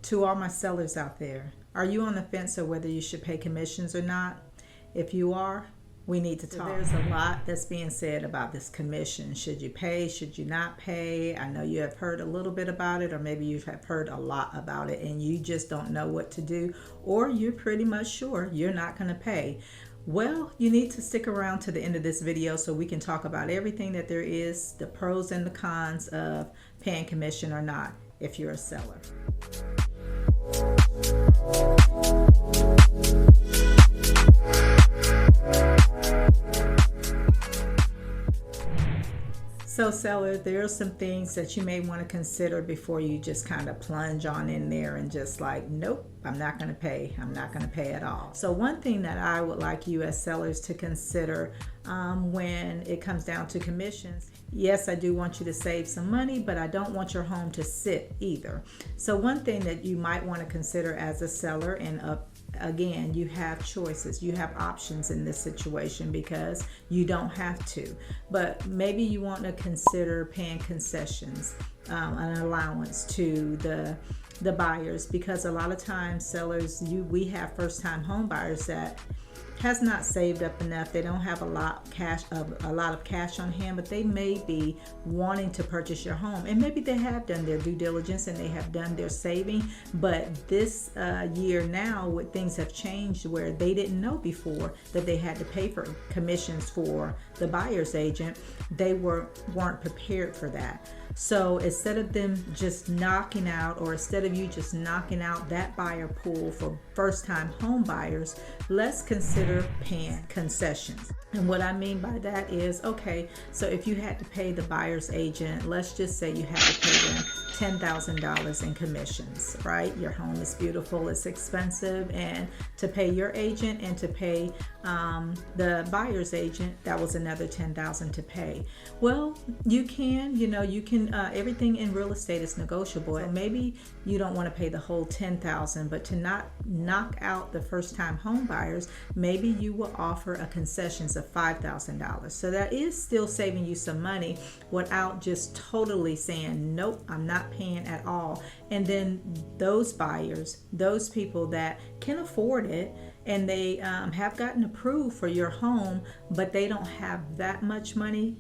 To all my sellers out there, are you on the fence of whether you should pay commissions or not? If you are, we need to talk. There's a lot that's being said about this commission. Should you pay? Should you not pay? I know you have heard a little bit about it, or maybe you have heard a lot about it and you just don't know what to do, or you're pretty much sure you're not going to pay. Well, you need to stick around to the end of this video so we can talk about everything that there is, the pros and the cons of paying commission or not if you're a seller. So seller, there are some things that you may want to consider before you just kind of plunge on in there and just like, nope, I'm not going to pay. I'm not going to pay at all. So one thing that I would like you as sellers to consider when it comes down to commissions, yes, I do want you to save some money, but I don't want your home to sit either. So one thing that you might want to consider as a seller, and again, you have choices, you have options in this situation because you don't have to, but maybe you want to consider paying concessions, an allowance to the buyers, because a lot of times sellers, we have first-time home buyers that has not saved up enough. They don't have a lot of cash on hand, but they may be wanting to purchase your home, and maybe they have done their due diligence and they have done their saving, but this year now, what things have changed where they didn't know before that they had to pay for commissions for the buyer's agent. They weren't prepared for that. So instead of them just knocking out, or instead of you just knocking out that buyer pool for first-time home buyers, let's consider paying concessions. And what I mean by that is, okay, so if you had to pay the buyer's agent, let's just say you had to pay them $10,000 in commissions, right? Your home is beautiful, it's expensive, and to pay your agent and to pay the buyer's agent, that was another $10,000 to pay. Well, you can, everything in real estate is negotiable, and maybe you don't want to pay the whole $10,000, but to not knock out the first-time home buyers, maybe you will offer a concessions of $5,000. So that is still saving you some money without just totally saying, nope, I'm not paying at all. And then those buyers, those people that can afford it, and they have gotten approved for your home, but they don't have that much money,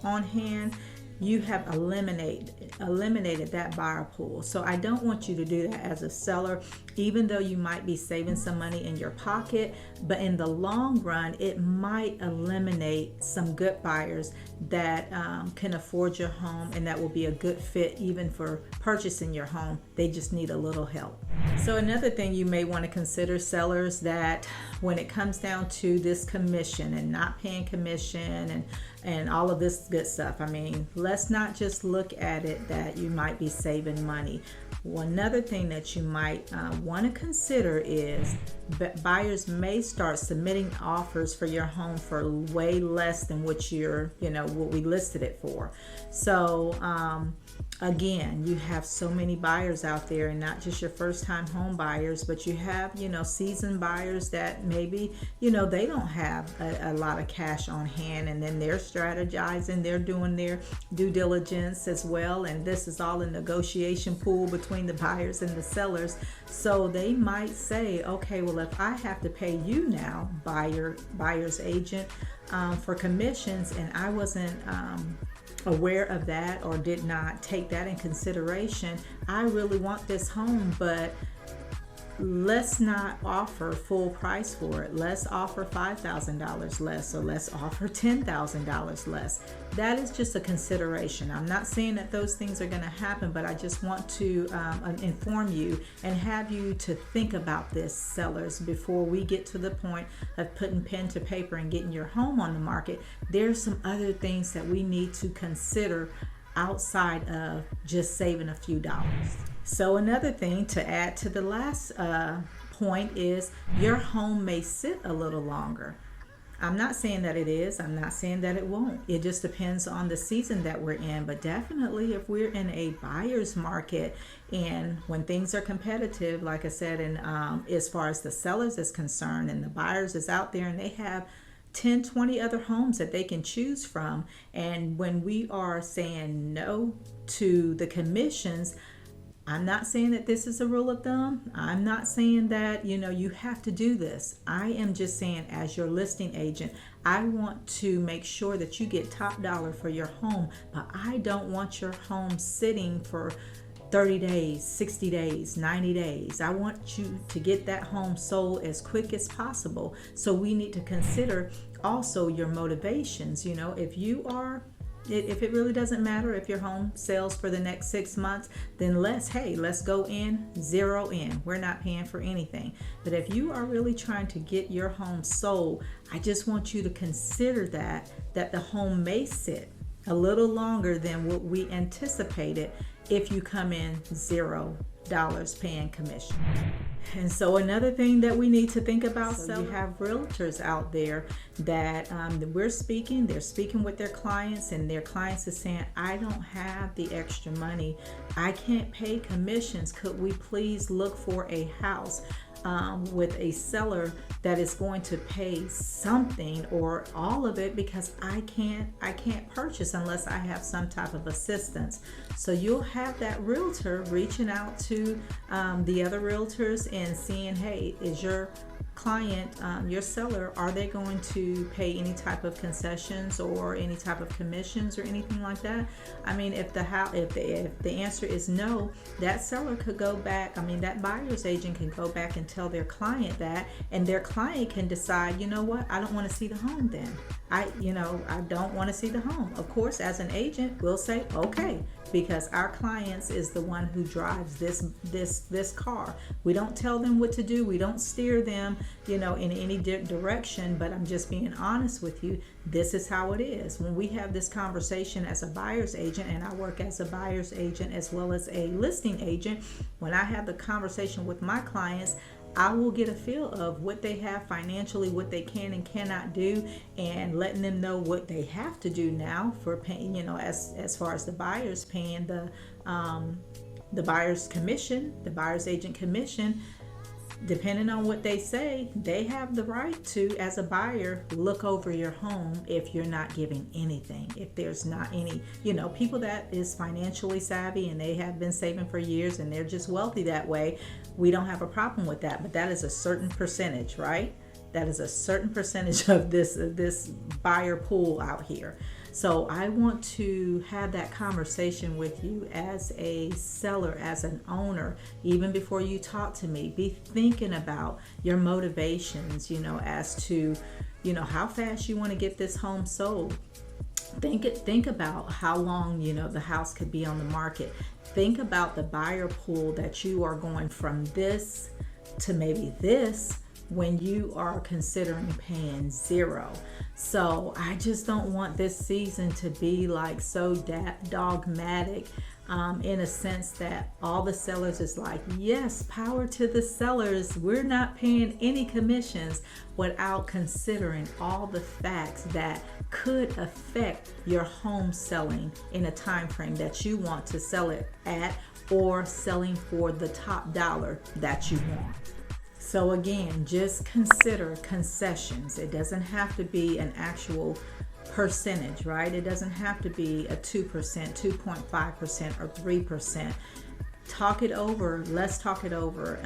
on hand, you have eliminated that buyer pool. So I don't want you to do that as a seller, even though you might be saving some money in your pocket, but in the long run, it might eliminate some good buyers that can afford your home, and that will be a good fit even for purchasing your home. They just need a little help. So another thing you may want to consider, sellers, that when it comes down to this commission and not paying commission and all of this good stuff, I mean, let's not just look at it that you might be saving money. Another thing that you might want to consider is buyers may start submitting offers for your home for way less than what what we listed it for. So again, you have so many buyers out there, and not just your first-time home buyers, but you have, seasoned buyers that maybe, they don't have a lot of cash on hand, and then they're strategizing, they're doing their due diligence as well, and this is all a negotiation pool between the buyers and the sellers. So they might say, okay, well, if I have to pay you now, buyer's agent, for commissions, and I wasn't aware of that or did not take that in consideration, I really want this home, but let's not offer full price for it. Let's offer $5,000 less, or let's offer $10,000 less. That is just a consideration. I'm not saying that those things are going to happen, but I just want to inform you and have you to think about this, sellers, before we get to the point of putting pen to paper and getting your home on the market. There's some other things that we need to consider outside of just saving a few dollars. So another thing to add to the last point is your home may sit a little longer. I'm not saying that it is. I'm not saying that it won't. It just depends on the season that we're in. But definitely if we're in a buyer's market, and when things are competitive, like I said, and as far as the sellers is concerned and the buyers is out there and they have 10, 20 other homes that they can choose from. And when we are saying no to the commissions, I'm not saying that this is a rule of thumb. I'm not saying that, you have to do this. I am just saying, as your listing agent, I want to make sure that you get top dollar for your home, but I don't want your home sitting for 30 days, 60 days, 90 days. I want you to get that home sold as quick as possible. So we need to consider also your motivations. If it really doesn't matter if your home sells for the next 6 months, then let's go in, zero in. We're not paying for anything. But if you are really trying to get your home sold, I just want you to consider that the home may sit a little longer than what we anticipated if you come in $0 paying commission. And so another thing that we need to think about, so you have realtors out there that they're speaking with their clients, and their clients are saying, I don't have the extra money. I can't pay commissions. Could we please look for a house with a seller that is going to pay something or all of it, because I can't purchase unless I have some type of assistance. So you'll have that realtor reaching out to the other realtors and seeing, hey, is your client, your seller, are they going to pay any type of concessions or any type of commissions or anything like that? I mean, if the answer is no, that seller could go back. That buyer's agent can go back and tell their client that, and their client can decide, you know what, I don't want to see the home then. I don't want to see the home. Of course, as an agent, we'll say, okay, because our clients is the one who drives this car. We don't tell them what to do. We don't steer them, in any direction, but I'm just being honest with you. This is how it is. When we have this conversation as a buyer's agent, and I work as a buyer's agent as well as a listing agent, when I have the conversation with my clients, I will get a feel of what they have financially, what they can and cannot do, and letting them know what they have to do now for paying, as far as the buyers paying the buyer's commission, the buyer's agent commission. Depending on what they say, they have the right to, as a buyer, look over your home if you're not giving anything. If there's not any, people that is financially savvy and they have been saving for years and they're just wealthy that way, we don't have a problem with that. But that is a certain percentage, right? That is a certain percentage of this buyer pool out here. So I want to have that conversation with you as a seller, as an owner. Even before you talk to me, be thinking about your motivations, as to, how fast you want to get this home sold. Think about how long, the house could be on the market. Think about the buyer pool that you are going from this to maybe this when you are considering paying $0. So I just don't want this season to be like so dogmatic, in a sense that all the sellers is like, yes, power to the sellers, we're not paying any commissions, without considering all the facts that could affect your home selling in a time frame that you want to sell it at, or selling for the top dollar that you want. So again, just consider concessions. It doesn't have to be an actual percentage, right? It doesn't have to be a 2%, 2.5%, or 3%. Talk it over. Let's talk it over.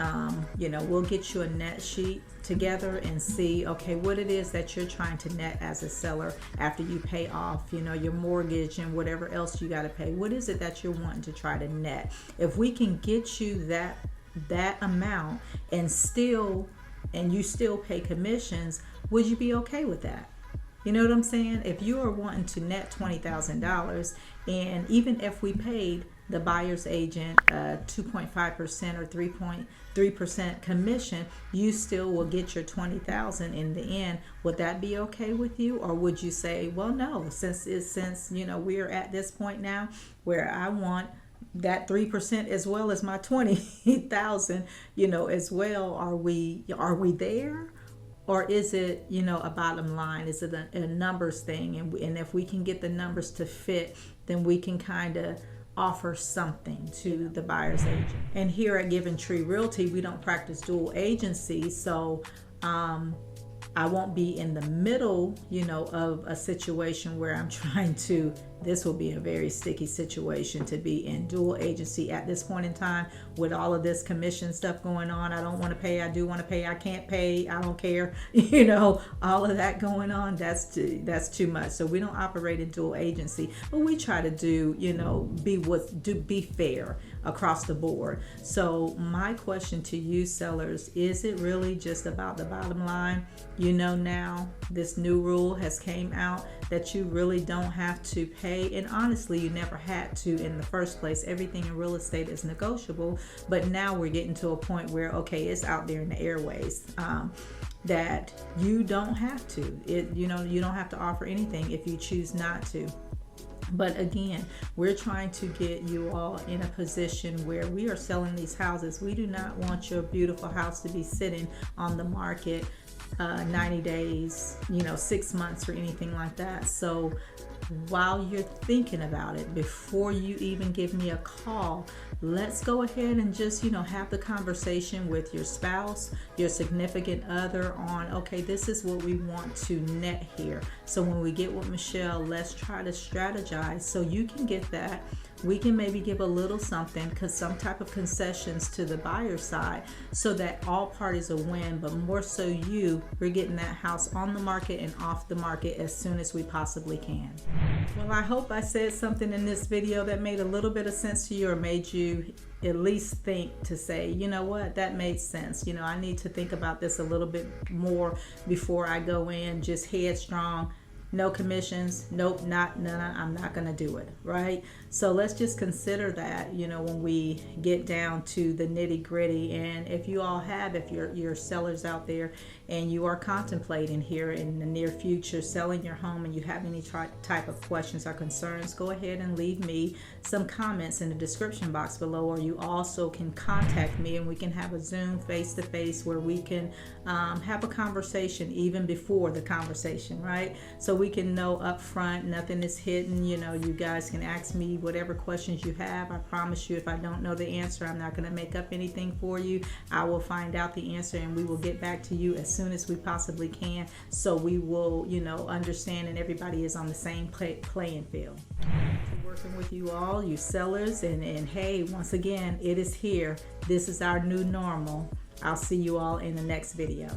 We'll get you a net sheet together and see, okay, what it is that you're trying to net as a seller after you pay off, your mortgage and whatever else you got to pay. What is it that you're wanting to try to net? If we can get you that amount and you still pay commissions, would you be okay with that? You know what I'm saying? If you are wanting to net $20,000, and even if we paid the buyer's agent 2.5% or 3.3% commission, you still will get your $20,000 in the end. Would that be okay with you? Or would you say, well, no, since we're at this point now where I want that 3% as well as my 20,000, as well. Are we there? Or is it, a bottom line? Is it a numbers thing? And if we can get the numbers to fit, then we can kind of offer something to the buyer's agent. And here at GivenTree Realty, we don't practice dual agency. So I won't be in the middle, of a situation where I'm trying to this will be a very sticky situation to be in dual agency at this point in time with all of this commission stuff going on. I don't want to pay, I do want to pay, I can't pay, I don't care, you know, all of that going on. That's too much. So we don't operate in dual agency, but we try to do, you know, be fair across the board. So my question to you sellers, is it really just about the bottom line? You know, now this new rule has came out that you really don't have to pay, and honestly you never had to in the first place. Everything in real estate is negotiable, but now we're getting to a point where, okay, it's out there in the airways, that you don't have to. You know, you don't have to offer anything if you choose not to. But again, we're trying to get you all in a position where we are selling these houses. We do not want your beautiful house to be sitting on the market 90 days, you know, 6 months or anything like that. So while you're thinking about it, before you even give me a call, let's go ahead and just, you know, have the conversation with your spouse, your significant other on, okay, this is what we want to net here. So when we get with Michelle, let's try to strategize so you can get that. We can maybe give a little something, because some type of concessions to the buyer side, so that all parties will win, but more so we're getting that house on the market and off the market as soon as we possibly can. Well, I hope I said something in this video that made a little bit of sense to you, or made you at least think to say, you know what, that made sense. You know, I need to think about this a little bit more before I go in just headstrong. No commissions, nope, none, I'm not gonna do it, right? So let's just consider that, you know, when we get down to the nitty gritty. And if you all have, if you're sellers out there and you are contemplating here in the near future selling your home, and you have any type of questions or concerns, go ahead and leave me some comments in the description box below, or you also can contact me and we can have a Zoom face-to-face where we can have a conversation even before the conversation, right? So we can know up front, nothing is hidden. You know, you guys can ask me whatever questions you have. I promise you, if I don't know the answer, I'm not going to make up anything for you. I will find out the answer and we will get back to you as soon as we possibly can, so we will, you know, understand and everybody is on the same playing field. Working with you all, you sellers, and hey, once again, it is here. This is our new normal. I'll see you all in the next video.